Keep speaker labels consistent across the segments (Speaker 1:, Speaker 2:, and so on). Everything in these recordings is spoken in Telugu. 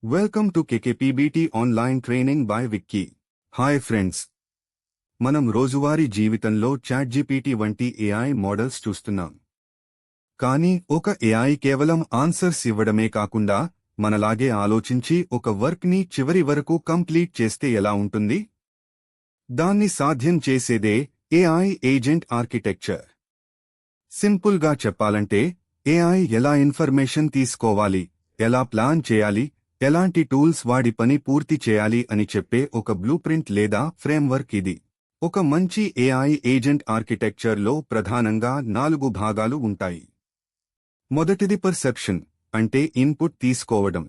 Speaker 1: Welcome to KKPBT online training by Vicky. Hi friends, మనం రోజువారీ జీవితంలో చాట్జీపీటీ వంటి ఏఐ మోడల్స్ చూస్తున్నాం. కానీ ఒక ఏఐ కేవలం ఆన్సర్స్ ఇవ్వడమే కాకుండా మనలాగే ఆలోచించి ఒక వర్క్ని చివరి వరకు కంప్లీట్ చేస్తే ఎలా ఉంటుంది? దాన్ని సాధ్యం చేసేదే ఏఐ ఏజెంట్ ఆర్కిటెక్చర్. సింపుల్గా చెప్పాలంటే ఏఐ ఎలా ఇన్ఫర్మేషన్ తీసుకోవాలి, ఎలా ప్లాన్ చేయాలి, ఎలాంటి టూల్స్ వాడి పని పూర్తి చేయాలి అని చెప్పే ఒక బ్లూప్రింట్ లేదా ఫ్రేమ్వర్క్ ఇది. ఒక మంచి ఏఐ ఏజెంట్ ఆర్కిటెక్చర్లో ప్రధానంగా 4 భాగాలు ఉంటాయి. మొదటిది పర్సెప్షన్, అంటే ఇన్పుట్ తీసుకోవడం.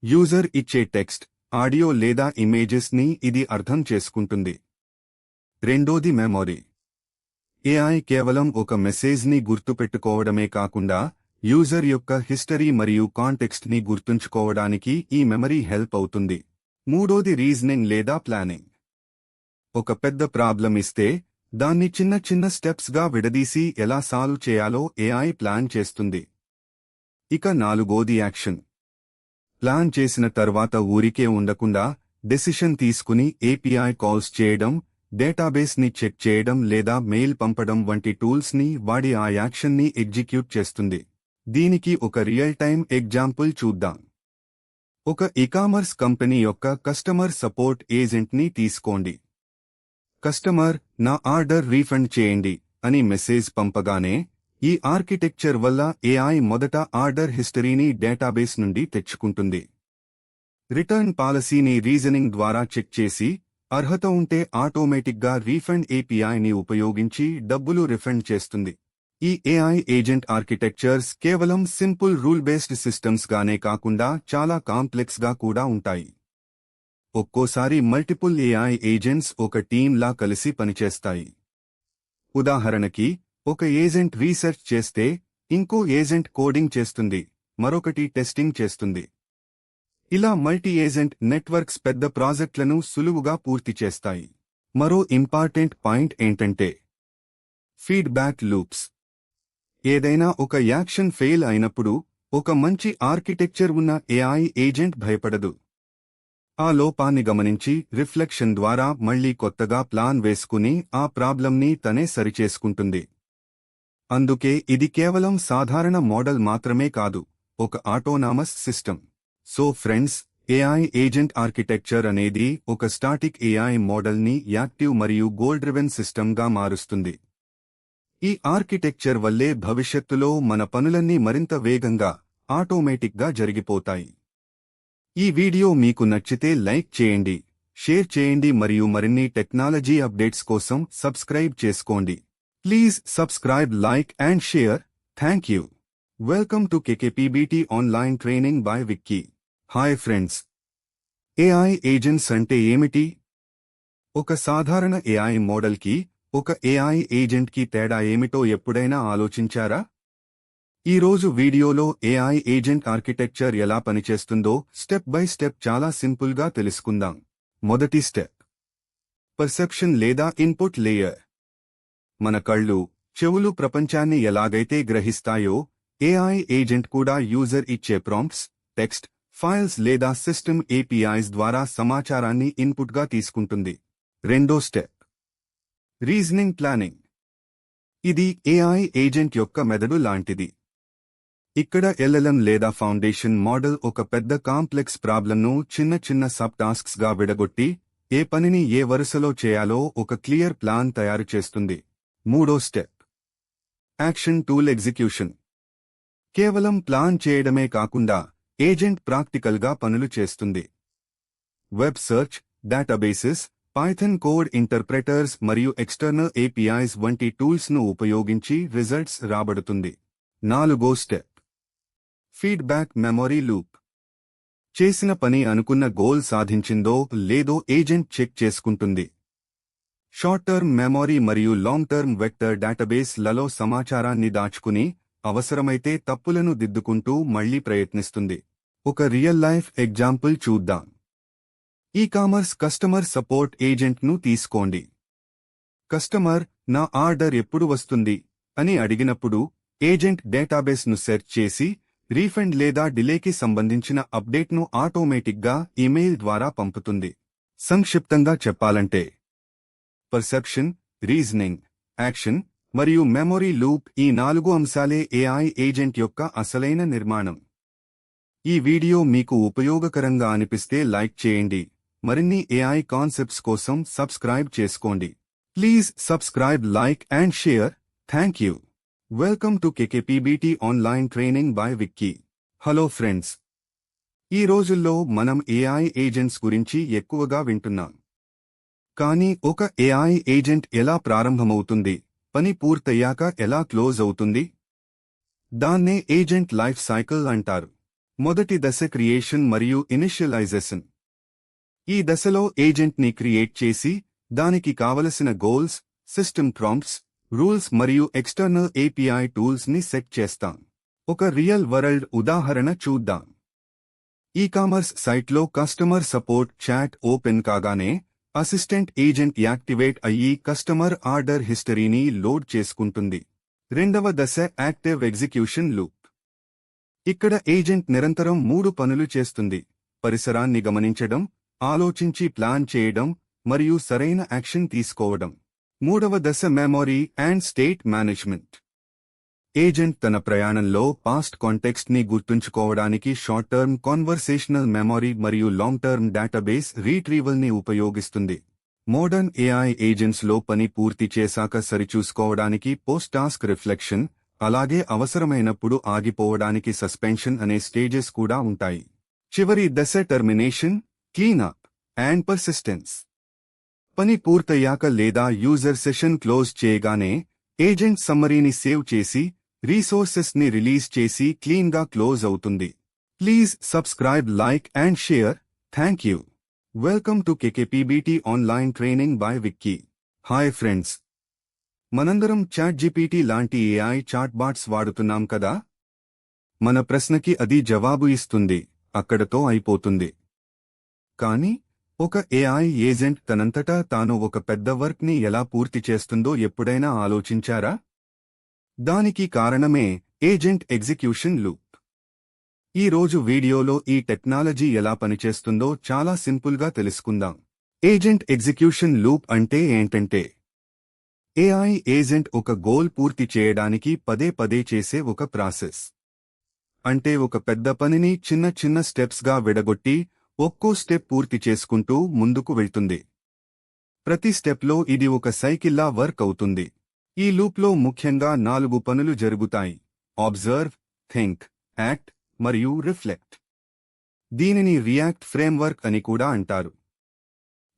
Speaker 1: యూజర్ ఇచ్చే టెక్స్ట్, ఆడియో లేదా ఇమేజెస్ని ఇది అర్థం చేసుకుంటుంది. రెండోది మెమొరీ. ఏఐ కేవలం ఒక మెసేజ్ని గుర్తుపెట్టుకోవడమే కాకుండా యూజర్ యొక్క హిస్టరీ మరియు కాంటెక్స్ట్ ని గుర్తుంచుకోవడానికి ఈ మెమరీ హెల్ప్ అవుతుంది. మూడోది రీజనింగ్ లేదా ప్లానింగ్. ఒక పెద్ద ప్రాబ్లం ఇస్తే దాన్ని చిన్న చిన్న స్టెప్స్ గా విడదీసి ఎలా సాల్వ్ చేయాలో ఏఐ ప్లాన్ చేస్తుంది. ఇక నాలుగోది యాక్షన్. ప్లాన్ చేసిన తర్వాత ఊరికే ఉండకుండా డెసిషన్ తీసుకుని ఏపీఐ కాల్స్ చేయడం, డేటాబేస్ ని చెక్ చేయడం లేదా మెయిల్ పంపడం వంటి టూల్స్ ని వాడి ఆ యాక్షన్ ని ఎగ్జిక్యూట్ చేస్తుంది. దీనికి ఒక రియల్ టైమ్ ఎగ్జాంపుల్ చూద్దాం. ఒక ఈకామర్స్ కంపెనీ యొక్క కస్టమర్ సపోర్ట్ ఏజెంట్ని తీసుకోండి. కస్టమర్, నా ఆర్డర్ రీఫండ్ చేయండి అని మెసేజ్ పంపగానే ఈ ఆర్కిటెక్చర్ వల్ల ఏఐ మొదట ఆర్డర్ హిస్టరీని డేటాబేస్ నుండి తెచ్చుకుంటుంది. రిటర్న్ పాలసీని రీజనింగ్ ద్వారా చెక్ చేసి అర్హత ఉంటే ఆటోమేటిక్గా రీఫండ్ ఏపీఐని ఉపయోగించి డబ్బులు రిఫండ్ చేస్తుంది. ఈ ఏఐ ఏజెంట్ ఆర్కిటెక్చర్స్ కేవలం సింపుల్ రూల్ బేస్డ్ సిస్టమ్స్ గానే కాకుండా చాలా కాంప్లెక్స్ గా కూడా ఉంటాయి. ఒక్కోసారి మల్టిపుల్ ఏఐ ఏజెంట్స్ ఒక టీంలా కలిసి పనిచేస్తాయి. ఉదాహరణకి, ఒక ఏజెంట్ రీసెర్చ్ చేస్తే ఇంకో ఏజెంట్ కోడింగ్ చేస్తుంది, మరొకటి టెస్టింగ్ చేస్తుంది. ఇలా మల్టీ ఏజెంట్ నెట్వర్క్స్ పెద్ద ప్రాజెక్టులను సులువుగా పూర్తి చేస్తాయి. మరో ఇంపార్టెంట్ పాయింట్ ఏంటంటే ఫీడ్బ్యాక్ లూప్స్. ఏదైనా ఒక యాక్షన్ ఫెయిల్ అయినప్పుడు ఒక మంచి ఆర్కిటెక్చర్ ఉన్న ఏఐ ఏజెంట్ భయపడదు. ఆ లోపాన్ని గమనించి రిఫ్లెక్షన్ ద్వారా మళ్లీ కొత్తగా ప్లాన్ వేసుకుని ఆ ప్రాబ్లంని తనే సరిచేసుకుంటుంది. అందుకే ఇది కేవలం సాధారణ మోడల్ మాత్రమే కాదు, ఒక autonomous system. So friends, AI agent architecture అనేది ఒక స్టాటిక్ ఏఐ మోడల్ని యాక్టివ్ మరియు గోల్ డ్రివెన్ సిస్టమ్గా మారుస్తుంది. ఈ ఆర్కిటెక్చర్ వల్లే భవిష్యత్తులో మన పనులన్నీ మరింత వేగంగా, ఆటోమేటిక్గా జరిగిపోతాయి. ఈ వీడియో మీకు నచ్చితే లైక్ చేయండి, షేర్ చేయండి మరియు మరిన్ని టెక్నాలజీ అప్డేట్స్ కోసం సబ్స్క్రైబ్ చేసుకోండి. Please subscribe, like and share. Thank you. Welcome to KKPBT online training by Vicky. Hi friends, AI agents అంటే ఏమిటి? ఒక సాధారణ ఏఐ మోడల్కి ఒక ఏఐ ఏజెంట్కి తేడా ఏమిటో ఎప్పుడైనా ఆలోచించారా? ఈరోజు వీడియోలో ఏఐ ఏజెంట్ ఆర్కిటెక్చర్ ఎలా పనిచేస్తుందో స్టెప్ బై స్టెప్ చాలా సింపుల్గా తెలుసుకుందాం. మొదటి స్టెప్, పర్సెప్షన్ లేదా ఇన్పుట్ లేయర్. మన కళ్ళు, చెవులు ప్రపంచాన్ని ఎలాగైతే గ్రహిస్తాయో, ఏఐ ఏజెంట్ కూడా యూజర్ ఇచ్చే ప్రాంప్ట్స్, టెక్స్ట్, ఫైల్స్ లేదా సిస్టమ్ ఏపీఐస్ ద్వారా సమాచారాన్ని ఇన్పుట్గా తీసుకుంటుంది. రెండో స్టెప్, రీజనింగ్ ప్లానింగ్. ఇది ఏఐ ఏజెంట్ యొక్క మెదడు లాంటిది. ఇక్కడ ఎల్ఎల్ఎం లేదా ఫౌండేషన్ మోడల్ ఒక పెద్ద కాంప్లెక్స్ ప్రాబ్లంను చిన్న చిన్న సబ్ టాస్క్స్ గా విడగొట్టి ఏ పనిని ఏ వరుసలో చేయాలో ఒక క్లియర్ ప్లాన్ తయారు చేస్తుంది. మూడో స్టెప్, యాక్షన్ టూల్ ఎగ్జిక్యూషన్. కేవలం ప్లాన్ చేయడమే కాకుండా ఏజెంట్ ప్రాక్టికల్గా పనులు చేస్తుంది. Web search, databases, Python code interpreters మరియు ఎక్స్టర్నల్ ఏపీఐస్ వంటి టూల్స్ను ఉపయోగించి రిజల్ట్స్ రాబడుతుంది. నాలుగో స్టెప్, ఫీడ్బ్యాక్ మెమొరీ లూప్. చేసిన పని అనుకున్న గోల్ సాధించిందో లేదో ఏజెంట్ చెక్ చేసుకుంటుంది. షార్ట్ టర్మ్ మెమొరీ మరియు లాంగ్ టర్మ్ వెక్టర్ డేటాబేస్ లలో సమాచారాన్ని దాచుకుని అవసరమైతే తప్పులను దిద్దుకుంటూ మళ్లీ ప్రయత్నిస్తుంది. ఒక రియల్ లైఫ్ ఎగ్జాంపుల్ చూద్దాం. ఈకామర్స్ కస్టమర్ సపోర్ట్ ఏజెంట్ను తీసుకోండి. కస్టమర్, నా ఆర్డర్ ఎప్పుడు వస్తుంది అని అడిగినప్పుడు ఏజెంట్ డేటాబేస్ను సెర్చ్ చేసి రీఫండ్ లేదా డిలేకి సంబంధించిన అప్డేట్ను ఆటోమేటిక్గా ఈమెయిల్ ద్వారా పంపుతుంది. సంక్షిప్తంగా చెప్పాలంటే పర్సెప్షన్, రీజనింగ్, యాక్షన్ మరియు మెమొరీ లూప్ ఈ 4 అంశాలే ఏఐ ఏజెంట్ యొక్క అసలైన నిర్మాణం. ఈ వీడియో మీకు ఉపయోగకరంగా అనిపిస్తే లైక్ చేయండి. మరిన్ని ఏఐ కాన్సెప్ట్స్ కోసం సబ్స్క్రైబ్ చేసుకోండి. Please subscribe, like and share. Thank you. Welcome to KKPBT online training by Vicky. Hello friends, ఈ రోజుల్లో మనం ఏఐ ఏజెంట్స్ గురించి ఎక్కువగా వింటున్నాం. కానీ ఒక ఏఐ ఏజెంట్ ఎలా ప్రారంభమవుతుంది, పని పూర్తయ్యాక ఎలా క్లోజ్ అవుతుంది? దాన్నే ఏజెంట్ లైఫ్ సైకిల్ అంటారు. మొదటి దశ క్రియేషన్ మరియు ఇనిషియలైజేషన్. ఈ దశలో ఏజెంట్ని క్రియేట్ చేసి దానికి కావలసిన గోల్స్, సిస్టమ్ ప్రాంప్ట్స్, రూల్స్ మరియు ఎక్స్టర్నల్ ఏపీఐ టూల్స్ ని సెట్ చేస్తాం. ఒక రియల్ వరల్డ్ ఉదాహరణ చూద్దాం. ఈ-కామర్స్ సైట్లో కస్టమర్ సపోర్ట్ చాట్ ఓపెన్ కాగానే అసిస్టెంట్ ఏజెంట్ యాక్టివేట్ అయ్యి కస్టమర్ ఆర్డర్ హిస్టరీని లోడ్ చేసుకుంటుంది. రెండవ దశ యాక్టివ్ ఎగ్జిక్యూషన్ లూప్. ఇక్కడ ఏజెంట్ నిరంతరం 3 పనులు చేస్తుంది: పరిసరాన్ని గమనించడం, ఆలోచించి ప్లాన్ చేయడం మరియు సరైన యాక్షన్ తీసుకోవడం. మూడవ దశ memory and state management. Agent తన ప్రయాణంలో పాస్ట్ కాంటెక్స్ట్ ని గుర్తుంచుకోవడానికి షార్ట్ టర్మ్ కాన్వర్సేషనల్ మెమొరీ మరియు లాంగ్ టర్మ్ డేటాబేస్ రీట్రీవల్ ని ఉపయోగిస్తుంది. మోడర్న్ ఏఐ ఏజెంట్స్ లో పని పూర్తి చేశాక సరిచూసుకోవడానికి పోస్ట్ టాస్క్ రిఫ్లెక్షన్, అలాగే అవసరమైనప్పుడు ఆగిపోవడానికి సస్పెన్షన్ అనే స్టేజెస్ కూడా ఉంటాయి. చివరి దశ టర్మినేషన్, క్లీనప్ అండ్ పర్సిస్టెన్స్. పని పూర్తయ్యాక లేదా యూజర్ సెషన్ క్లోజ్ చేయగానే ఏజెంట్ సమ్మరీని సేవ్ చేసి రీసోర్సెస్ ని రిలీజ్ చేసి క్లీన్ గా క్లోజ్ అవుతుంది. Please subscribe, like and share. Thank you. Welcome to KKPBT online training by Vicky. Hi friends, మనందరం చాట్జీపీటీ లాంటి ఏఐ చాట్బాట్స్ వాడుతున్నాం కదా. మన ప్రశ్నకి అది జవాబు ఇస్తుంది, అక్కడతో అయిపోతుంది. కానీ ఒక ఏఐ ఏజెంట్ తనంతటా తాను ఒక పెద్ద వర్క్ ని ఎలా పూర్తి చేస్తుందో ఎప్పుడైనా ఆలోచించారా? దానికి కారణమే ఏజెంట్ ఎగ్జిక్యూషన్ లూప్. ఈ రోజు వీడియోలో ఈ టెక్నాలజీ ఎలా పనిచేస్తుందో చాలా సింపుల్గా తెలుసుకుందాం. ఏజెంట్ ఎగ్జిక్యూషన్ లూప్ అంటే ఏంటంటే, ఏఐ ఏజెంట్ ఒక గోల్ పూర్తి చేయడానికి పదే పదే చేసే ఒక ప్రాసెస్. అంటే ఒక పెద్ద పనిని చిన్న చిన్న స్టెప్స్ గా విడగొట్టి ఒక్కో స్టెప్ పూర్తి చేసుకుంటూ ముందుకు వెళ్తుంది. ప్రతి స్టెప్లో ఇది ఒక సైకిల్లా వర్క్ అవుతుంది. ఈ లూప్లో ముఖ్యంగా 4 పనులు జరుగుతాయి: అబ్జర్వ్, థింక్, యాక్ట్ మరియు రిఫ్లెక్ట్. దీనిని రియాక్ట్ ఫ్రేమ్వర్క్ అని కూడా అంటారు.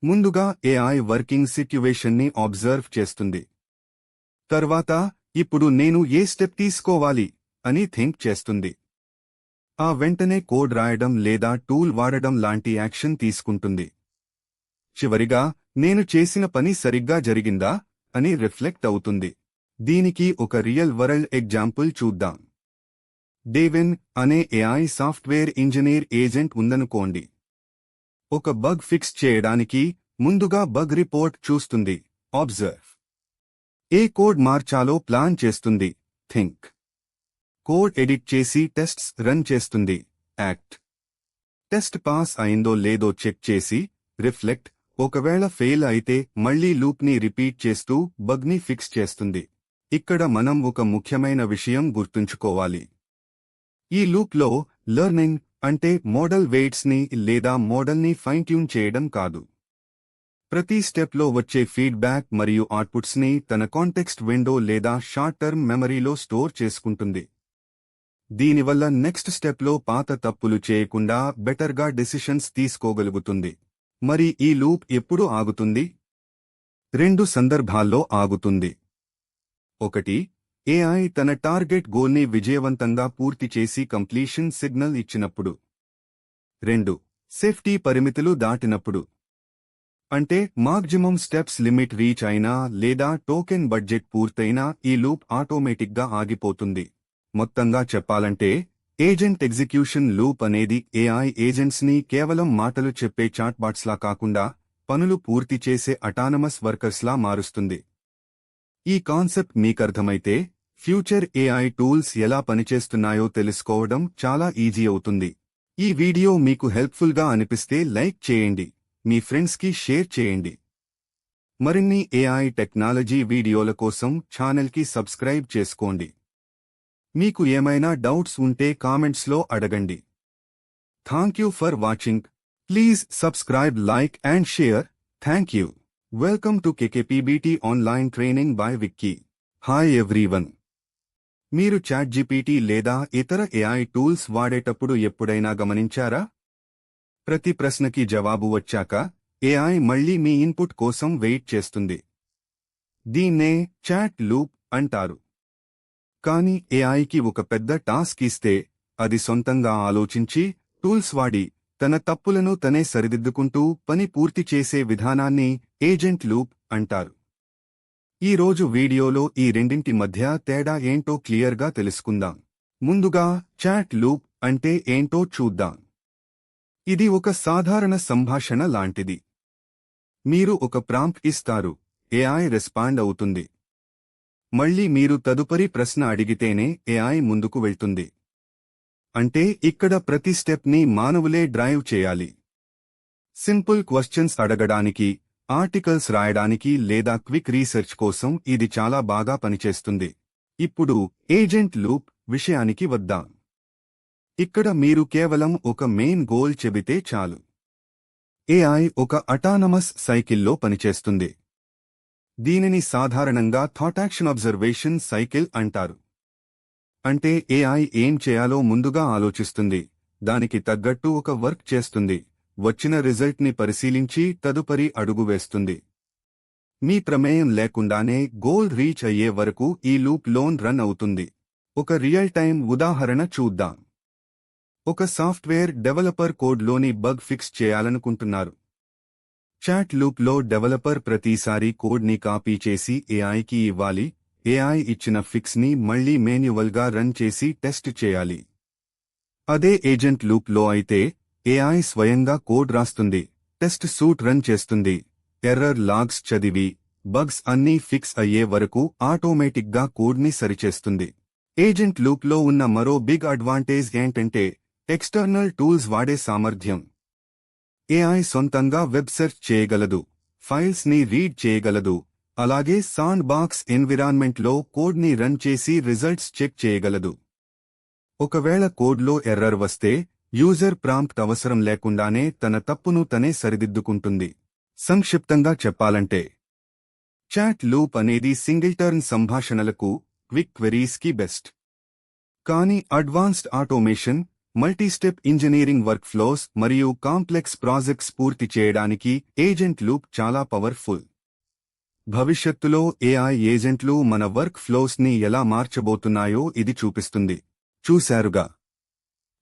Speaker 1: ముందుగా ఏఐ వర్కింగ్ సిట్యువేషన్ని అబ్జర్వ్ చేస్తుంది. తర్వాత ఇప్పుడు నేను ఏ స్టెప్ తీసుకోవాలి అని థింక్ చేస్తుంది. ఆ వెంటనే కోడ్ రాయడం లేదా టూల్ వాడడం లాంటి యాక్షన్ తీసుకుంటుంది. చివరిగా నేను చేసిన పని సరిగ్గా జరిగిందా అని రిఫ్లెక్ట్ అవుతుంది. దీనికి ఒక రియల్ వరల్డ్ ఎగ్జాంపుల్ చూద్దాం. డేవిన్ అనే ఏఐ సాఫ్ట్వేర్ ఇంజనీర్ ఏజెంట్ ఉందనుకోండి. ఒక బగ్ ఫిక్స్ చేయడానికి ముందుగా బగ్ రిపోర్ట్ చూస్తుంది, అబ్జర్వ్. ఏ కోడ్ మార్చాలో ప్లాన్ చేస్తుంది, థింక్. కోడ్ ఎడిట్ చేసి టెస్ట్స్ రన్ చేస్తుంది, యాక్ట్. టెస్ట్ పాస్ అయిందో లేదో చెక్ చేసి, రిఫ్లెక్ట్. ఒకవేళ ఫెయిల్ అయితే మళ్లీ లూప్ని రిపీట్ చేస్తూ బగ్ని ఫిక్స్ చేస్తుంది. ఇక్కడ మనం ఒక ముఖ్యమైన విషయం గుర్తుంచుకోవాలి. ఈ లూప్లో లెర్నింగ్ అంటే మోడల్ వెయిట్స్ ని లేదా మోడల్ని ఫైన్ ట్యూన్ చేయడం కాదు. ప్రతి స్టెప్లో వచ్చే ఫీడ్బ్యాక్ మరియు అవుట్పుట్స్ ని తన కాంటెక్స్ట్ విండో లేదా షార్ట్ టర్మ్ మెమరీలో స్టోర్ చేసుకుంటుంది. దీనివల్ల నెక్స్ట్ స్టెప్లో పాత తప్పులు చేయకుండా బెటర్గా డెసిషన్స్ తీసుకోగలుగుతుంది. మరి ఈ లూప్ ఎప్పుడు ఆగుతుంది? 2 సందర్భాల్లో ఆగుతుంది. 1. ఏఐ తన టార్గెట్ గోల్ని విజయవంతంగా పూర్తి చేసి కంప్లీషన్ సిగ్నల్ ఇచ్చినప్పుడు. 2. సేఫ్టీ పరిమితులు దాటినప్పుడు. అంటే మాక్సిమం స్టెప్స్ లిమిట్ రీచ్ అయినా లేదా టోకెన్ బడ్జెట్ పూర్తయినా ఈ లూప్ ఆటోమేటిక్గా ఆగిపోతుంది. మొత్తంగా చెప్పాలంటే ఏజెంట్ ఎగ్జిక్యూషన్ లూప్ అనేది ఏఐ ఏజెంట్స్ని కేవలం మాటలు చెప్పే చాట్బాట్స్లా కాకుండా పనులు పూర్తి చేసే అటానమస్ వర్కర్స్లా మారుస్తుంది. ఈ కాన్సెప్ట్ మీకర్థమైతే ఫ్యూచర్ ఏఐ టూల్స్ ఎలా పనిచేస్తున్నాయో తెలుసుకోవడం చాలా ఈజీ అవుతుంది. ఈ వీడియో మీకు హెల్ప్ఫుల్గా అనిపిస్తే లైక్ చేయండి, మీ ఫ్రెండ్స్కి షేర్ చేయండి. మరిన్ని ఏఐ టెక్నాలజీ వీడియోల కోసం ఛానల్కి సబ్స్క్రైబ్ చేసుకోండి. మీకు ఏమైనా డౌట్స్ ఉంటే కామెంట్స్లో అడగండి. Thank you for watching. Please subscribe, like and share. Thank you. Welcome to KKPBT online training by Vicky. Hi everyone. మీరు చాట్జీపీటీ లేదా ఇతర ఏఐ టూల్స్ వాడేటప్పుడు ఎప్పుడైనా గమనించారా? ప్రతి ప్రశ్నకి జవాబు వచ్చాక ఏఐ మళ్లీ మీ ఇన్పుట్ కోసం వెయిట్ చేస్తుంది. దీన్నే చాట్ లూప్ అంటారు. కానీ ఏఐకి ఒక పెద్ద టాస్క్ ఇస్తే అది సొంతంగా ఆలోచించి టూల్స్ వాడి తన తప్పులను తనే సరిదిద్దుకుంటూ పని పూర్తి చేసే విధానాన్ని ఏజెంట్ లూప్ అంటారు. ఈ రోజు వీడియోలో ఈ రెండింటి మధ్య తేడా ఏంటో క్లియర్గా తెలుసుకుందాం. ముందుగా చాట్ లూప్ అంటే ఏంటో చూద్దాం. ఇది ఒక సాధారణ సంభాషణ లాంటిది. మీరు ఒక ప్రాంప్ట్ ఇస్తారు, ఏఐ రెస్పాండ్ అవుతుంది. మళ్ళీ మీరు తదుపరి ప్రశ్న అడిగితేనే ఏఐ ముందుకు వెళ్తుంది. అంటే ఇక్కడ ప్రతి స్టెప్ని మానవులే డ్రైవ్ చేయాలి. సింపుల్ క్వశ్చన్స్ అడగడానికి, ఆర్టికల్స్ రాయడానికి లేదా క్విక్ రీసెర్చ్ కోసం ఇది చాలా బాగా పనిచేస్తుంది. ఇప్పుడు ఏజెంట్ లూప్ విషయానికి వద్దాం. ఇక్కడ మీరు కేవలం ఒక మెయిన్ గోల్ చెబితే చాలు. ఏఐ ఒక అటానమస్ సైకిల్లో పనిచేస్తుంది. దీనిని సాధారణంగా థాట్ యాక్షన్ అబ్జర్వేషన్ సైకిల్ అంటారు. అంటే ఏఐ ఏం చేయాలో ముందుగా ఆలోచిస్తుంది, దానికి తగ్గట్టు ఒక వర్క్ చేస్తుంది, వచ్చిన రిజల్ట్ని పరిశీలించి తదుపరి అడుగు వేస్తుంది. మీ ప్రమేయం లేకుండానే గోల్ రీచ్ అయ్యే వరకు ఈ లూప్ లోన్ రన్ అవుతుంది. ఒక రియల్ టైం ఉదాహరణ చూద్దాం. ఒక సాఫ్ట్వేర్ డెవలపర్ కోడ్లోని బగ్ ఫిక్స్ చేయాలనుకుంటున్నారు. చాట్ లూప్లో డెవలపర్ ప్రతిసారి కోడ్ని కాపీ చేసి ఏఐకి ఇవ్వాలి. ఏఐ ఇచ్చిన ఫిక్స్ని మళ్లీ మాన్యువల్గా రన్ చేసి టెస్ట్ చేయాలి. అదే ఏజెంట్ లూప్లో అయితే ఏఐ స్వయంగా కోడ్ రాస్తుంది, టెస్ట్ సూట్ రన్ చేస్తుంది, ఎర్రర్ లాగ్స్ చదివి బగ్స్ అన్నీ ఫిక్స్ అయ్యే వరకు ఆటోమేటిక్గా కోడ్ని సరిచేస్తుంది. ఏజెంట్ లూప్లో ఉన్న మరో బిగ్ అడ్వాంటేజ్ ఏంటంటే ఎక్స్టర్నల్ టూల్స్ వాడే సామర్థ్యం. ఏఐ సొంతంగా వెబ్ సెర్చ్ చేయగలదు, ఫైల్స్ని రీడ్ చేయగలదు, అలాగే శాండ్ బాక్స్ ఎన్విరాన్మెంట్లో కోడ్ని రన్ చేసి రిజల్ట్స్ చెక్ చేయగలదు. ఒకవేళ కోడ్లో ఎర్రర్ వస్తే యూజర్ ప్రాంప్ట్ అవసరం లేకుండానే తన తప్పును తనే సరిదిద్దుకుంటుంది. సంక్షిప్తంగా చెప్పాలంటే చాట్ లూప్ అనేది సింగిల్ టర్న్ సంభాషణలకు, క్విక్ క్వెరీస్కి బెస్ట్. కానీ advanced automation, multistep engineering work flows మరియు కాంప్లెక్స్ ప్రాజెక్ట్స్ పూర్తి చేయడానికి ఏజెంట్ లూప్ చాలా పవర్ఫుల్. భవిష్యత్తులో ఏఐ ఏజెంట్లు మన వర్క్ ఫ్లోస్ని ఎలా మార్చబోతున్నాయో ఇది చూపిస్తుంది. చూశారుగా,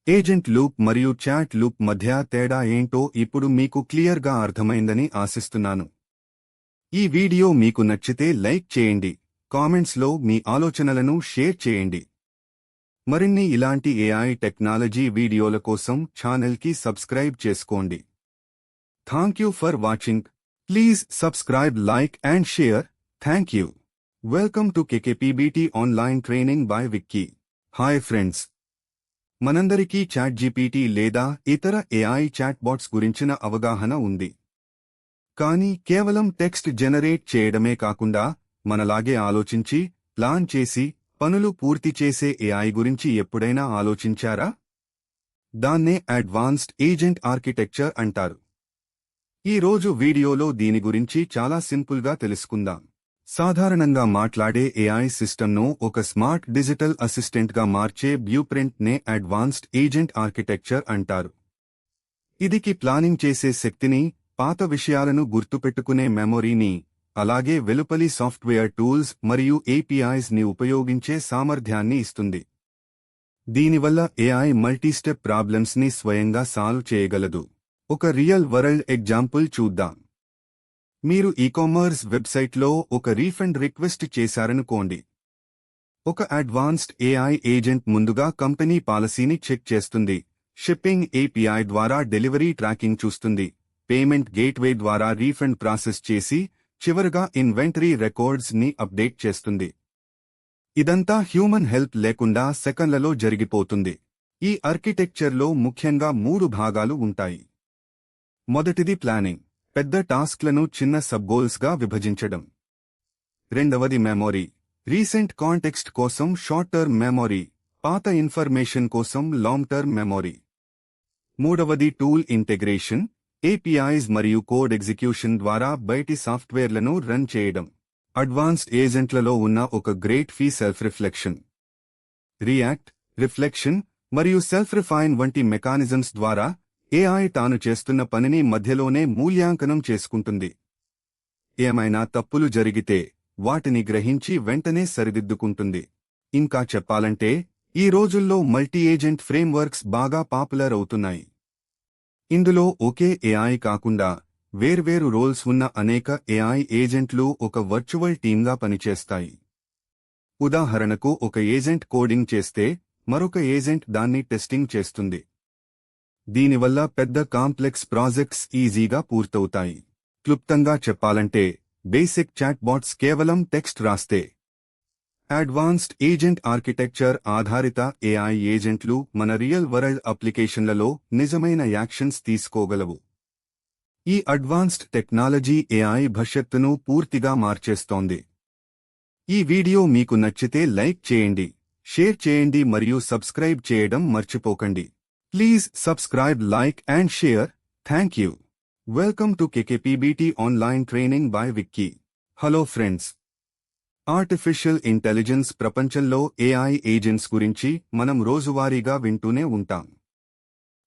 Speaker 1: ఏజెంట్ లూప్ మరియు చాట్ లూప్ మధ్య తేడా ఏంటో ఇప్పుడు మీకు క్లియర్గా అర్థమైందని ఆశిస్తున్నాను. ఈ వీడియో మీకు నచ్చితే లైక్ చేయండి, కామెంట్స్లో మీ ఆలోచనలను షేర్ చేయండి. మరిన్ని ఇలాంటి ఏఐ టెక్నాలజీ వీడియోల కోసం ఛానల్కి సబ్స్క్రైబ్ చేసుకోండి. Thank you for watching. Please subscribe, like and share. Thank you. Welcome to KKPBT online training by Vicky. Hi friends. మనందరికీ చాట్జీపీటీ లేదా ఇతర ఏఐ చాట్బాట్స్ గురించిన అవగాహన ఉంది. కానీ కేవలం టెక్స్ట్ జనరేట్ చేయడమే కాకుండా మనలాగే ఆలోచించి, ప్లాన్ చేసి పనులు పూర్తి చేసే ఏఐ గురించి ఎప్పుడైనా ఆలోచించారా? దాన్నే అడ్వాన్స్డ్ ఏజెంట్ ఆర్కిటెక్చర్ అంటారు. ఈ రోజు వీడియోలో దీని గురించి చాలా సింపుల్గా తెలుసుకుందాం. సాధారణంగా మాట్లాడే ఏఐ సిస్టమ్ను ఒక స్మార్ట్ డిజిటల్ అసిస్టెంట్గా మార్చే బ్లూప్రింట్నే అడ్వాన్స్డ్ ఏజెంట్ ఆర్కిటెక్చర్ అంటారు. ఇదికి ప్లానింగ్ చేసే శక్తిని, పాత విషయాలను గుర్తుపెట్టుకునే మెమొరీని, అలాగే వెలుపలి సాఫ్ట్వేర్ టూల్స్ మరియు ఏపీఐస్ ని ఉపయోగించే సామర్థ్యాన్ని ఇస్తుంది. దీనివల్ల ఏఐ మల్టీస్టెప్ ప్రాబ్లమ్స్ ని స్వయంగా సాల్వ్ చేయగలదు. ఒక రియల్ వరల్డ్ ఎగ్జాంపుల్ చూద్దాం. మీరు ఈకామర్స్ వెబ్సైట్లో ఒక రీఫండ్ రిక్వెస్ట్ చేశారనుకోండి. ఒక అడ్వాన్స్డ్ ఏఐ ఏజెంట్ ముందుగా కంపెనీ పాలసీని చెక్ చేస్తుంది, షిప్పింగ్ ఏపీఐ ద్వారా డెలివరీ ట్రాకింగ్ చూస్తుంది, పేమెంట్ గేట్వే ద్వారా రీఫండ్ ప్రాసెస్ చేసి చివరగా ఇన్వెంటరీ రికార్డ్స్ ని అప్డేట్ చేస్తుంది. ఇదంతా హ్యూమన్ హెల్ప్ లేకుండా సెకన్లలో జరిగిపోతుంది. ఈ ఆర్కిటెక్చర్లో ముఖ్యంగా 3 భాగాలు ఉంటాయి. మొదటిది ప్లానింగ్, పెద్ద టాస్క్లను చిన్న సబ్గోల్స్గా విభజించడం. రెండవది మెమొరీ, రీసెంట్ కాంటెక్స్ట్ కోసం షార్ట్ టర్మ్ మెమొరీ, పాత ఇన్ఫర్మేషన్ కోసం లాంగ్ టర్మ్ మెమొరీ. మూడవది టూల్ ఇంటెగ్రేషన్, APIs మరియు కోడ్ ఎగ్జిక్యూషన్ ద్వారా బయటి సాఫ్ట్వేర్లను రన్ చేయడం. అడ్వాన్స్డ్ ఏజెంట్లలో ఉన్న ఒక great fee self reflection. React, reflection మరియు సెల్ఫ్ రిఫైన్ వంటి మెకానిజమ్స్ ద్వారా AI తాను చేస్తున్న పనిని మధ్యలోనే మూల్యాంకనం చేసుకుంటుంది. ఏమైనా తప్పులు జరిగితే వాటిని గ్రహించి వెంటనే సరిదిద్దుకుంటుంది. ఇంకా చెప్పాలంటే ఈ రోజుల్లో మల్టీ ఏజెంట్ ఫ్రేమ్వర్క్స్ బాగా పాపులర్ అవుతున్నాయి. ఇందులో ఒకే AI కాకుండా వేర్వేరు రోల్స్ ఉన్న అనేక AI ఏజెంట్లు ఒక వర్చువల్ టీమ్గా పనిచేస్తాయి. ఉదాహరణకు ఒక ఏజెంట్ కోడింగ్ చేస్తే మరొక ఏజెంట్ దాన్ని టెస్టింగ్ చేస్తుంది. దీనివల్ల పెద్ద కాంప్లెక్స్ ప్రాజెక్ట్స్ ఈజీగా పూర్తవుతాయి. క్లుప్తంగా చెప్పాలంటే బేసిక్ చాట్బాట్స్ కేవలం టెక్స్ట్ రాస్తే, అడ్వాన్స్డ్ ఏజెంట్ ఆర్కిటెక్చర్ ఆధారిత AI ఏజెంట్లు మన రియల్ వరల్డ్ అప్లికేషన్లలో నిజమైన యాక్షన్స్ తీసుకోగలవు. ఈ అడ్వాన్స్డ్ టెక్నాలజీ AI భవిష్యత్తును పూర్తిగా మార్చేస్తోంది. ఈ వీడియో మీకు నచ్చితే లైక్ చేయండి, షేర్ చేయండి మరియు సబ్స్క్రైబ్ చేయడం మర్చిపోకండి. Please subscribe, like and share. Thank you. Welcome to KKPBT online training by Vicky. Hello friends. Artificial intelligence ప్రపంచంలో AI ఏజెంట్స్ గురించి మనం రోజువారీగా వింటూనే ఉంటాం.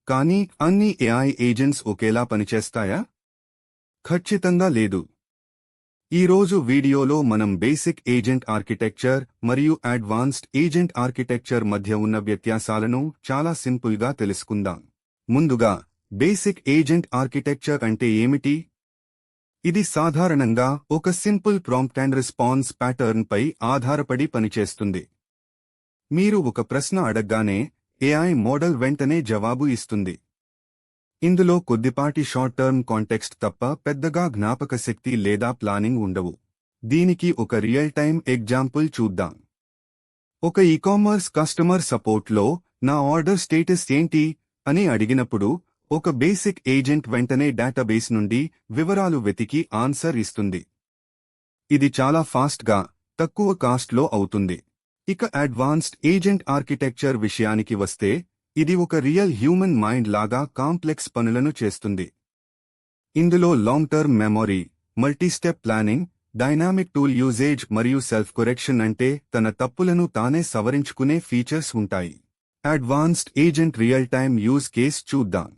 Speaker 1: కానీ అన్ని AI ఏజెంట్స్ ఒకేలా పనిచేస్తాయా? ఖచ్చితంగా లేదు. ఈరోజు వీడియోలో మనం బేసిక్ ఏజెంట్ ఆర్కిటెక్చర్ మరియు అడ్వాన్స్డ్ ఏజెంట్ ఆర్కిటెక్చర్ మధ్య ఉన్న వ్యత్యాసాలను చాలా సింపుల్గా తెలుసుకుందాం. ముందుగా బేసిక్ ఏజెంట్ ఆర్కిటెక్చర్ అంటే ఏమిటి? ఇది సాధారణంగా ఒక simple prompt and response pattern పై ఆధారపడి పనిచేస్తుంది. మీరు ఒక ప్రశ్న అడగ్గానే AI మోడల్ వెంటనే జవాబు ఇస్తుంది. ఇందులో కొద్దిపాటి షార్ట్ టర్మ్ కాంటెక్స్ట్ తప్ప పెద్దగా జ్ఞాపకశక్తి లేదా ప్లానింగ్ ఉండవు. దీనికి ఒక రియల్ టైమ్ ఎగ్జాంపుల్ చూద్దాం. ఒక ఈకామర్స్ కస్టమర్ సపోర్ట్లో నా ఆర్డర్ స్టేటస్ ఏంటి అని అడిగినప్పుడు ఒక బేసిక్ ఏజెంట్ వెంటనే డేటాబేస్ నుండి వివరాలు వెతికి ఆన్సర్ ఇస్తుంది. ఇది చాలా ఫాస్ట్గా, తక్కువ కాస్ట్లో అవుతుంది. ఇక అడ్వాన్స్డ్ ఏజెంట్ ఆర్కిటెక్చర్ విషయానికి వస్తే ఇది ఒక రియల్ హ్యూమన్ మైండ్ లాగా కాంప్లెక్స్ పనులను చేస్తుంది. ఇందులో long term memory, multistep planning, dynamic tool usage మరియు సెల్ఫ్ కరెక్షన్ అంటే తన తప్పులను తానే సవరించుకునే ఫీచర్స్ ఉంటాయి. Advanced agent real time use case చూద్దాం.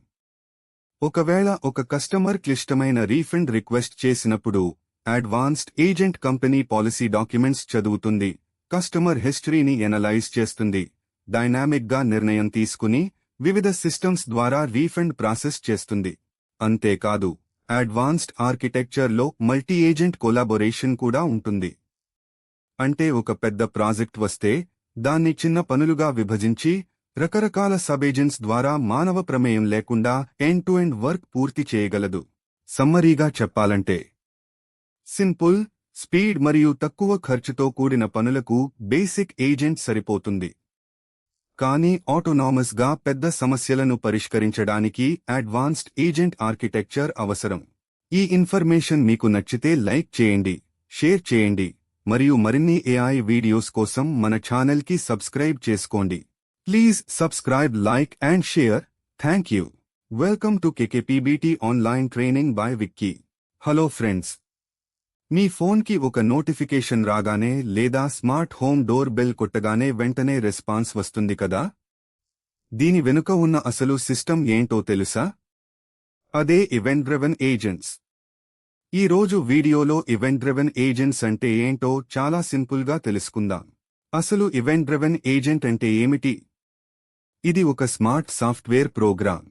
Speaker 1: ఒకవేళ ఒక కస్టమర్ క్లిష్టమైన రీఫండ్ రిక్వెస్ట్ చేసినప్పుడు advanced agent company policy documents చదువుతుంది, కస్టమర్ హిస్టరీని ఎనలైజ్ చేస్తుంది, డైనామిక్గా నిర్ణయం తీసుకుని వివిధ సిస్టమ్స్ ద్వారా రీఫండ్ ప్రాసెస్ చేస్తుంది. అంతేకాదు, అడ్వాన్స్డ్ ఆర్కిటెక్చర్లో మల్టీ ఏజెంట్ కొలాబొరేషన్ కూడా ఉంటుంది. అంటే ఒక పెద్ద ప్రాజెక్ట్ వస్తే దాన్ని చిన్న పనులుగా విభజించి రకరకాల సబ్ ఏజెంట్స్ ద్వారా మానవ ప్రమేయం లేకుండా ఎండ్ టు ఎండ్ వర్క్ పూర్తి చేయగలదు. సమ్మరీగా చెప్పాలంటే సింపుల్, స్పీడ్ మరియు తక్కువ ఖర్చుతో కూడిన పనులకు బేసిక్ ఏజెంట్ సరిపోతుంది. కానీ ఆటోనామస్గా పెద్ద సమస్యలను పరిష్కరించడానికి అడ్వాన్స్డ్ ఏజెంట్ ఆర్కిటెక్చర్ అవసరం. ఈ ఇన్ఫర్మేషన్ మీకు నచ్చితే లైక్ చేయండి, షేర్ చేయండి మరియు మరిన్ని AI వీడియోస్ కోసం మన ఛానల్కి సబ్స్క్రైబ్ చేసుకోండి. Please subscribe, like and share. Thank you. Welcome to KKPBT online training by Vicky. Hello friends. మీ ఫోన్కి ఒక నోటిఫికేషన్ రాగానే లేదా స్మార్ట్ హోమ్ డోర్ బెల్ కొట్టగానే వెంటనే రెస్పాన్స్ వస్తుంది కదా? దీని వెనుక ఉన్న అసలు సిస్టమ్ ఏంటో తెలుసా? అదే ఈవెంట్ డ్రివెన్ ఏజెంట్స్. ఈ రోజు వీడియోలో ఈవెంట్ డ్రివెన్ ఏజెంట్స్ అంటే ఏంటో చాలా సింపుల్గా తెలుసుకుందాం. అసలు ఈవెంట్ డ్రివెన్ ఏజెంట్ అంటే ఏమిటి? ఇది ఒక స్మార్ట్ సాఫ్ట్వేర్ ప్రోగ్రామ్.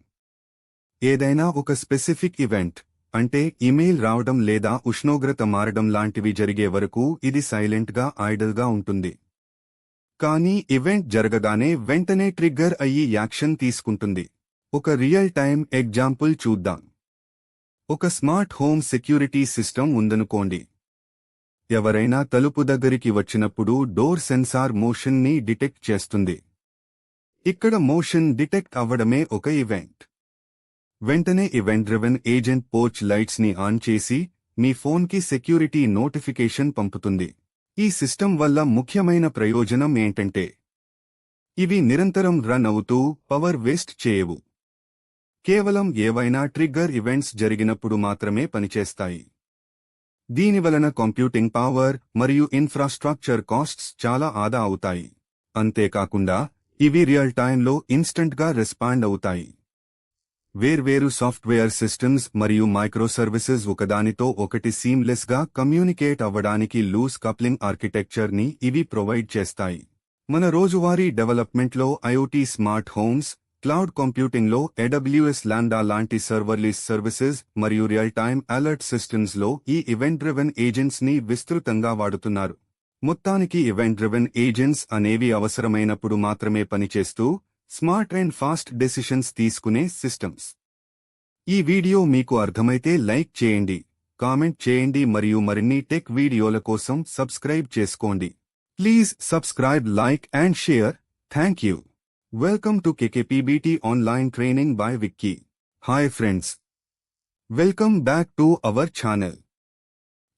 Speaker 1: ఏదైనా ఒక స్పెసిఫిక్ ఈవెంట్, అంటే ఇమెయిల్ రావడం లేదా ఉష్ణోగ్రత మారడం లాంటివి జరిగే వరకు ఇది సైలెంట్గా, ఐడల్గా ఉంటుంది. కానీ ఈవెంట్ జరగగానే వెంటనే ట్రిగ్గర్ అయ్యి యాక్షన్ తీసుకుంటుంది. ఒక రియల్ టైమ్ ఎగ్జాంపుల్ చూద్దాం. ఒక స్మార్ట్ హోమ్ సెక్యూరిటీ సిస్టమ్ ఉందనుకోండి. ఎవరైనా తలుపు దగ్గరికి వచ్చినప్పుడు డోర్ సెన్సార్ మోషన్ ని డిటెక్ట్ చేస్తుంది. ఇక్కడ మోషన్ డిటెక్ట్ అవ్వడమే ఒక ఈవెంట్. వెంటనే event driven agent porch lights ని ఆన్ చేసి మీ ఫోన్కి సెక్యూరిటీ నోటిఫికేషన్ పంపుతుంది. ఈ సిస్టమ్ వల్ల ముఖ్యమైన ప్రయోజనం ఏంటంటే ఇవి నిరంతరం రన్ అవుతూ పవర్ వేస్ట్ చేయవు. కేవలం ఏవైనా ట్రిగ్గర్ ఈవెంట్స్ జరిగినప్పుడు మాత్రమే పనిచేస్తాయి. దీనివలన కంప్యూటింగ్ పవర్ మరియు ఇన్ఫ్రాస్ట్రక్చర్ కాస్ట్స్ చాలా ఆదా అవుతాయి. అంతేకాకుండా ఇవి రియల్ టైంలో ఇన్స్టంట్గా రెస్పాండ్ అవుతాయి. వేర్వేరు సాఫ్ట్వేర్ సిస్టమ్స్ మరియు మైక్రోసర్వీసెస్ ఒకదానితో ఒకటి సీమ్లెస్గా కమ్యూనికేట్ అవ్వడానికి లూజ్ కప్లింగ్ ఆర్కిటెక్చర్ ని ఇవి ప్రొవైడ్ చేస్తాయి. మన రోజువారీ డెవలప్మెంట్లో ఐఓటీ, స్మార్ట్ హోమ్స్, క్లౌడ్ కంప్యూటింగ్లో AWS లాండా లాంటి సర్వర్లెస్ సర్వీసెస్ మరియు రియల్ టైమ్ అలర్ట్ సిస్టమ్స్లో ఈ ఈవెంట్ డ్రివెన్ ఏజెంట్స్ ని విస్తృతంగా వాడుతున్నారు. మొత్తానికి ఈవెంట్ డ్రివెన్ ఏజెంట్స్ అనేవి అవసరమైనప్పుడు మాత్రమే పనిచేస్తూ స్మార్ట్ అండ్ ఫాస్ట్ డెసిషన్స్ తీసుకునే సిస్టమ్స్. ఈ వీడియో మీకు అర్థమైతే లైక్ చేయండి, కామెంట్ చేయండి మరియు మరిన్ని టెక్ వీడియోల కోసం సబ్స్క్రైబ్ చేసుకోండి. Please subscribe, like and share. Thank you. Welcome to KKPBT online training by Vicky. Hi friends, welcome back to our channel.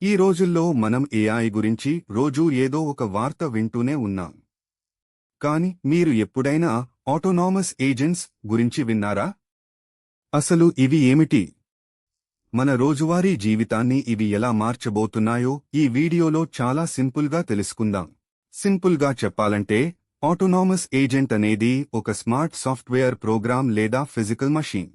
Speaker 1: ఈ రోజుల్లో మనం AI గురించి రోజూ ఏదో ఒక వార్త వింటూనే ఉన్నాం. కానీ మీరు ఎప్పుడైనా ఆటోనామస్ ఏజెంట్స్ గురించి విన్నారా? అసలు ఇవి ఏమిటి? మన రోజువారీ జీవితాన్ని ఇవి ఎలా మార్చబోతున్నాయో ఈ వీడియోలో చాలా సింపుల్గా తెలుసుకుందాం. సింపుల్గా చెప్పాలంటే ఆటోనామస్ ఏజెంట్ అనేది ఒక స్మార్ట్ సాఫ్ట్వేర్ ప్రోగ్రామ్ లేదా ఫిజికల్ మషీన్.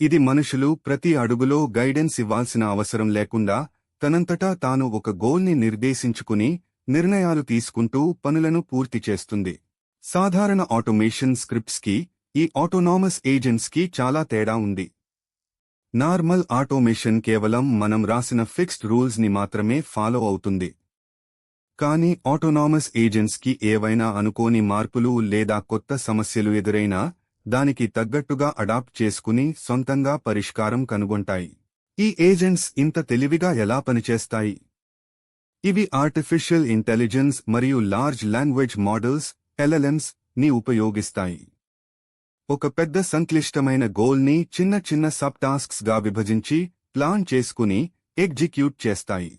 Speaker 1: ఇది మనుషులు ప్రతి అడుగులో గైడెన్స్ ఇవ్వాల్సిన అవసరం లేకుండా తనంతటా తాను ఒక గోల్ని నిర్దేశించుకుని నిర్ణయాలు తీసుకుంటూ పనులను పూర్తి చేస్తుంది. సాధారణ ఆటోమేషన్ స్క్రిప్ట్స్కి ఈ ఆటోనామస్ ఏజెంట్స్కి చాలా తేడా ఉంది. నార్మల్ ఆటోమేషన్ కేవలం మనం రాసిన ఫిక్స్డ్ రూల్స్ ని మాత్రమే ఫాలో అవుతుంది. కానీ ఆటోనామస్ ఏజెంట్స్కి ఏవైనా అనుకోని మార్పులు లేదా కొత్త సమస్యలు ఎదురైనా దానికి తగ్గట్టుగా అడాప్ట్ చేసుకుని సొంతంగా పరిష్కారం కనుగొంటాయి. ఈ ఏజెంట్స్ ఇంత తెలివిగా ఎలా పనిచేస్తాయి? ఇవి ఆర్టిఫిషియల్ ఇంటెలిజెన్స్ మరియు లార్జ్ లాంగ్వేజ్ మోడల్స్ LLMs ని ఉపయోగిస్తాయి. ఒక పెద్ద సంక్లిష్టమైన గోల్ని చిన్న చిన్న సబ్ టాస్క్స్ గా విభజించి ప్లాన్ చేసుకుని ఎగ్జిక్యూట్ చేస్తాయి.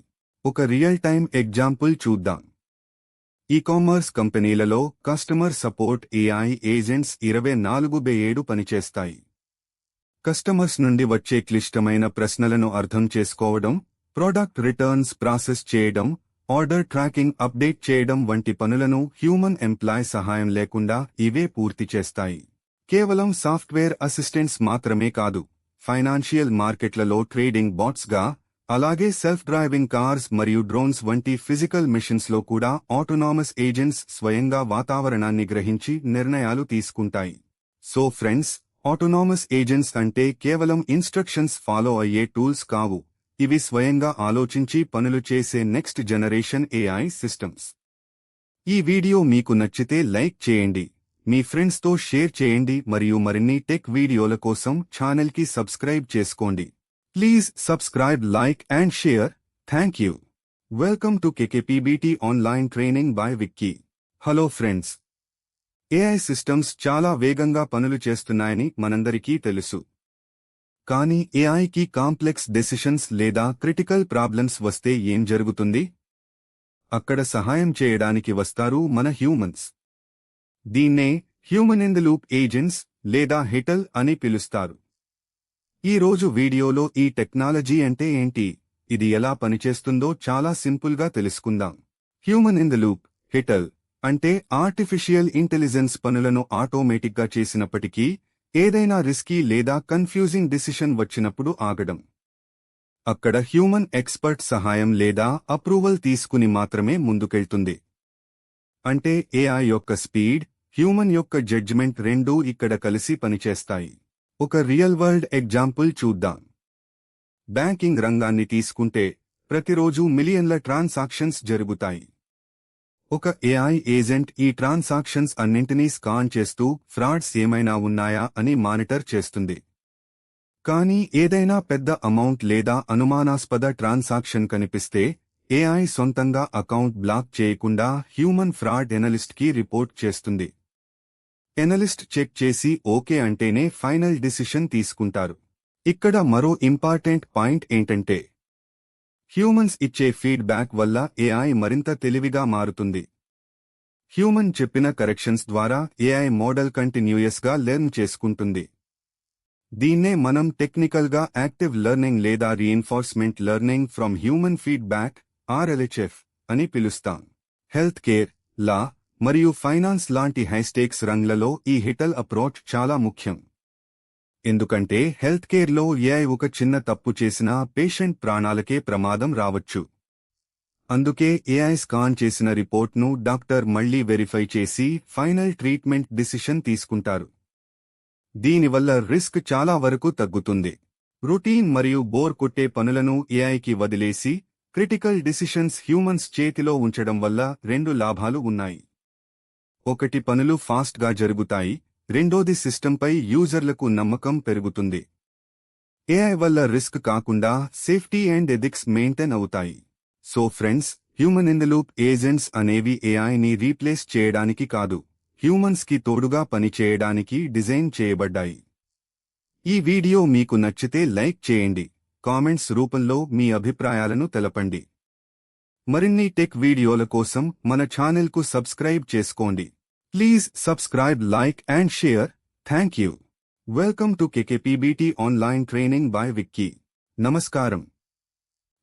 Speaker 1: ఒక రియల్ టైమ్ ఎగ్జాంపుల్ చూద్దాం. ఈ-కామర్స్ కంపెనీలలో కస్టమర్ సపోర్ట్ AI ఏజెంట్స్ 24/7 పనిచేస్తాయి. కస్టమర్స్ నుండి వచ్చే క్లిష్టమైన ప్రశ్నలను అర్థం చేసుకోవడం, ప్రోడక్ట్ రిటర్న్స్ ప్రాసెస్ చేయడం, ఆర్డర్ ట్రాకింగ్ అప్డేట్ చేయడం వంటి పనులను హ్యూమన్ ఎంప్లాయ్ సహాయం లేకుండా ఇవే పూర్తి చేస్తాయి. కేవలం సాఫ్ట్వేర్ అసిస్టెంట్స్ మాత్రమే కాదు, ఫైనాన్షియల్ మార్కెట్లలో ట్రేడింగ్ బాట్స్గా, అలాగే సెల్ఫ్ డ్రైవింగ్ కార్స్ మరియు డ్రోన్స్ వంటి ఫిజికల్ మిషన్స్లో కూడా ఆటోనామస్ ఏజెంట్స్ స్వయంగా వాతావరణాన్ని గ్రహించి నిర్ణయాలు తీసుకుంటాయి. సో ఫ్రెండ్స్, ఆటోనామస్ ఏజెంట్స్ అంటే కేవలం ఇన్స్ట్రక్షన్స్ ఫాలో అయ్యే టూల్స్ కావు. ఇవి స్వయంగా ఆలోచించి పనులు చేసే నెక్స్ట్ జనరేషన్ AI సిస్టమ్స్. ఈ వీడియో మీకు నచ్చితే లైక్ చేయండి, మీ ఫ్రెండ్స్తో షేర్ చేయండి మరియు మరిన్ని టెక్ వీడియోల కోసం ఛానల్కి సబ్స్క్రైబ్ చేసుకోండి. Please subscribe, like and share. Thank you. Welcome to KKPBT online training by Vicky. Hello friends, AI systems చాలా వేగంగా పనులు చేస్తున్నాయని మనందరికీ తెలుసు. కానీ AIకి కాంప్లెక్స్ డెసిషన్స్ లేదా క్రిటికల్ ప్రాబ్లమ్స్ వస్తే ఏం జరుగుతుంది? అక్కడ సహాయం చేయడానికి వస్తారు మన హ్యూమన్స్. దీన్నే human in the loop agents లేదా HITL అని పిలుస్తారు. ఈ రోజు వీడియోలో ఈ టెక్నాలజీ అంటే ఏంటి, ఇది ఎలా పనిచేస్తుందో చాలా సింపుల్గా తెలుసుకుందాం. Human in the loop HITL అంటే ఆర్టిఫిషియల్ ఇంటెలిజెన్స్ పనులను ఆటోమేటిక్గా చేసినప్పటికీ ఏదైనా రిస్కీ లేదా కన్ఫ్యూజింగ్ డిసిషన్ వచ్చినప్పుడు ఆగడం. అక్కడ హ్యూమన్ ఎక్స్పర్ట్ సహాయం లేదా అప్రూవల్ తీసుకుని మాత్రమే ముందుకెళ్తుంది. అంటే AI యొక్క స్పీడ్, హ్యూమన్ యొక్క జడ్జిమెంట్ రెండూ ఇక్కడ కలిసి పనిచేస్తాయి. ఒక రియల్ వరల్డ్ ఎగ్జాంపుల్ చూద్దాం. బ్యాంకింగ్ రంగాన్ని తీసుకుంటే ప్రతిరోజు మిలియన్ల ట్రాన్సాక్షన్స్ జరుగుతాయి. ఒక AI ఏజెంట్ ఈ ట్రాన్సాక్షన్స్ అన్నింటినీ స్కాన్ చేస్తూ ఫ్రాడ్స్ ఏమైనా ఉన్నాయా అని మానిటర్ చేస్తుంది. కానీ ఏదైనా పెద్ద అమౌంట్ లేదా అనుమానాస్పద ట్రాన్సాక్షన్ కనిపిస్తే ఏఐ సొంతంగా అకౌంట్ బ్లాక్ చేయకుండా హ్యూమన్ ఫ్రాడ్ ఎనలిస్ట్కి రిపోర్ట్ చేస్తుంది. ఎనలిస్ట్ చెక్ చేసి ఓకే అంటేనే ఫైనల్ డిసిషన్ తీసుకుంటారు. ఇక్కడ మరో ఇంపార్టెంట్ పాయింట్ ఏంటంటే హ్యూమన్స్ ఇచ్చే ఫీడ్బ్యాక్ వల్ల ఏఐ మరింత తెలివిగా మారుతుంది. హ్యూమన్ చెప్పిన కరెక్షన్స్ ద్వారా ఏఐ మోడల్ కంటిన్యూయస్గా లెర్న్ చేసుకుంటుంది. దీన్నే మనం టెక్నికల్గా యాక్టివ్ లెర్నింగ్ లేదా reinforcement learning from human feedback ఆర్ఎల్హెచ్ఎఫ్ అని పిలుస్తాం. హెల్త్ కేర్, లా మరియు ఫైనాన్స్ లాంటి హైస్టేక్స్ రంగాలలో ఈ హిటల్ అప్రోచ్ చాలా ముఖ్యం. ఎందుకంటే హెల్త్ కేర్లో ఏఐ ఒక చిన్న తప్పు చేసినా పేషెంట్ ప్రాణాలకే ప్రమాదం రావచ్చు. అందుకే ఏఐ స్కాన్ చేసిన రిపోర్ట్ను డాక్టర్ మళ్లీ వెరిఫై చేసి ఫైనల్ ట్రీట్మెంట్ డిసిషన్ తీసుకుంటారు. దీనివల్ల రిస్క్ చాలా వరకు తగ్గుతుంది. రొటీన్ మరియు బోర్ కొట్టే పనులను ఏఐకి వదిలేసి క్రిటికల్ డిసిషన్స్ హ్యూమన్స్ చేతిలో ఉంచడం వల్ల రెండు లాభాలు ఉన్నాయి. ఒకటి, పనులు ఫాస్ట్గా జరుగుతాయి. రెండోది, సిస్టంపై యూజర్లకు నమ్మకం పెరుగుతుంది. ఏఐ వల్ల రిస్క్ కాకుండా సేఫ్టీ అండ్ ఎథిక్స్ మెయింటైన్ అవుతాయి. So friends, human in the loop agents అనేవి ఏఐని రీప్లేస్ చేయడానికి కాదు, హ్యూమన్స్కి తోడుగా పనిచేయడానికి డిజైన్ చేయబడ్డాయి. ఈ వీడియో మీకు నచ్చితే లైక్ చేయండి, కామెంట్స్ రూపంలో మీ అభిప్రాయాలను తెలపండి. మరిన్ని టెక్ వీడియోల కోసం మన ఛానల్కు సబ్స్క్రైబ్ చేసుకోండి. Please subscribe, like and share. Thank you. Welcome to KKPBT online training by Vicky. నమస్కారం.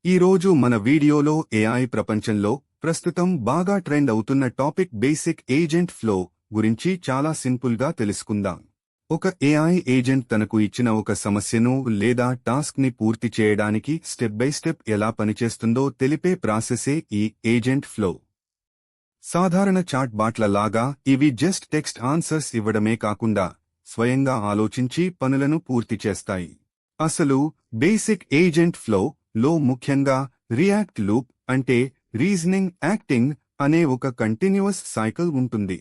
Speaker 1: ఈరోజు మన వీడియోలో ఏఐ ప్రపంచంలో ప్రస్తుతం బాగా ట్రెండ్ అవుతున్న టాపిక్ బేసిక్ ఏజెంట్ ఫ్లో గురించి చాలా సింపుల్గా తెలుసుకుందాం. ఒక ఏఐ ఏజెంట్ తనకు ఇచ్చిన ఒక సమస్యను లేదా టాస్క్ని పూర్తి చేయడానికి స్టెప్ బై స్టెప్ ఎలా పనిచేస్తుందో తెలిపే ప్రాసెసే ఈ ఏజెంట్ ఫ్లో. సాధారణ చాట్ బాట్ల లాగా ఇవి జస్ట్ టెక్స్ట్ ఆన్సర్స్ ఇవ్వడమే కాకుండా స్వయంగా ఆలోచించి పనులను పూర్తి చేస్తాయి. అసలు బేసిక్ ఏజెంట్ ఫ్లో లో ముఖ్యంగా రియాక్ట్ లూప్ అంటే రీజనింగ్ యాక్టింగ్ అనే ఒక కంటిన్యూయస్ సైకిల్ ఉంటుంది.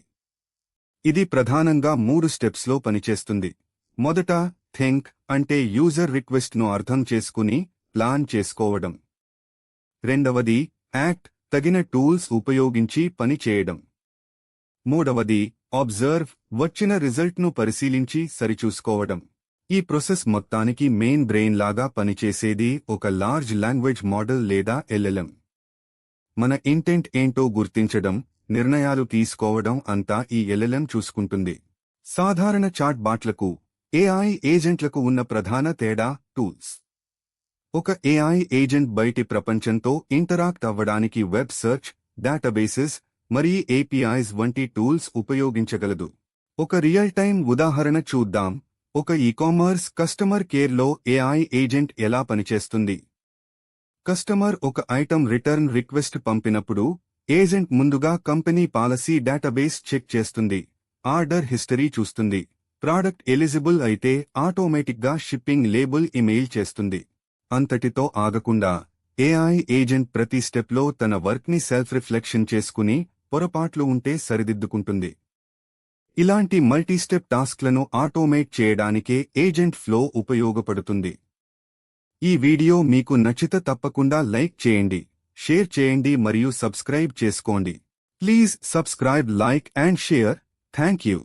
Speaker 1: ఇది ప్రధానంగా 3 స్టెప్స్లో పనిచేస్తుంది. మొదట, థింక్ అంటే యూజర్ రిక్వెస్ట్ను అర్థం చేసుకుని ప్లాన్ చేసుకోవడం. రెండవది, యాక్ట్ తగిన టూల్స్ ఉపయోగించి పని చేయడం. మూడవది, అబ్జర్వ్ వచ్చిన రిజల్ట్ను పరిశీలించి సరిచూసుకోవడం. ఈ ప్రాసెస్ మొత్తానికి మెయిన్ బ్రెయిన్ లాగా పనిచేసేది ఒక లార్జ్ లాంగ్వేజ్ మోడల్ లేదా ఎల్ఎల్ఎం. మన ఇంటెంట్ ఏంటో గుర్తించడం, నిర్ణయాలు తీసుకోవడం అంతా ఈ ఎల్ఎల్ఎం చూసుకుంటుంది. సాధారణ చాట్ బాట్లకు, ఏఐ ఏజెంట్లకు ఉన్న ప్రధాన తేడా టూల్స్. ఒక ఏఐ ఏజెంట్ బయటి ప్రపంచంతో ఇంటరాక్ట్ అవ్వడానికి వెబ్ సెర్చ్, డేటాబేసెస్ మరియు ఏపీఐస్ వంటి టూల్స్ ఉపయోగించగలదు. ఒక రియల్ టైమ్ ఉదాహరణ చూద్దాం. ఒక ఈకామర్స్ కస్టమర్ కేర్లో ఏఐ ఏజెంట్ ఎలా పనిచేస్తుంది. కస్టమర్ ఒక ఐటమ్ రిటర్న్ రిక్వెస్ట్ పంపినప్పుడు ఏజెంట్ ముందుగా కంపెనీ పాలసీ డేటాబేస్ చెక్ చేస్తుంది, ఆర్డర్ హిస్టరీ చూస్తుంది, ప్రాడక్ట్ ఎలిజిబుల్ అయితే ఆటోమేటిక్గా షిప్పింగ్ లేబుల్ ఇమెయిల్ చేస్తుంది. అంతటితో ఆగకుండా ఏఐ ఏజెంట్ ప్రతి స్టెప్లో తన వర్క్ని సెల్ఫ్ రిఫ్లెక్షన్ చేసుకుని పొరపాట్లు ఉంటే సరిదిద్దుకుంటుంది. ఇలాంటి మల్టీస్టెప్ టాస్క్లను ఆటోమేట్ చేయడానికే ఏజెంట్ ఫ్లో ఉపయోగపడుతుంది. ఈ వీడియో మీకు నచ్చితే తప్పకుండా లైక్ చేయండి, షేర్ చేయండి మరియు సబ్స్క్రైబ్ చేసుకోండి. Please subscribe, like and share. Thank you.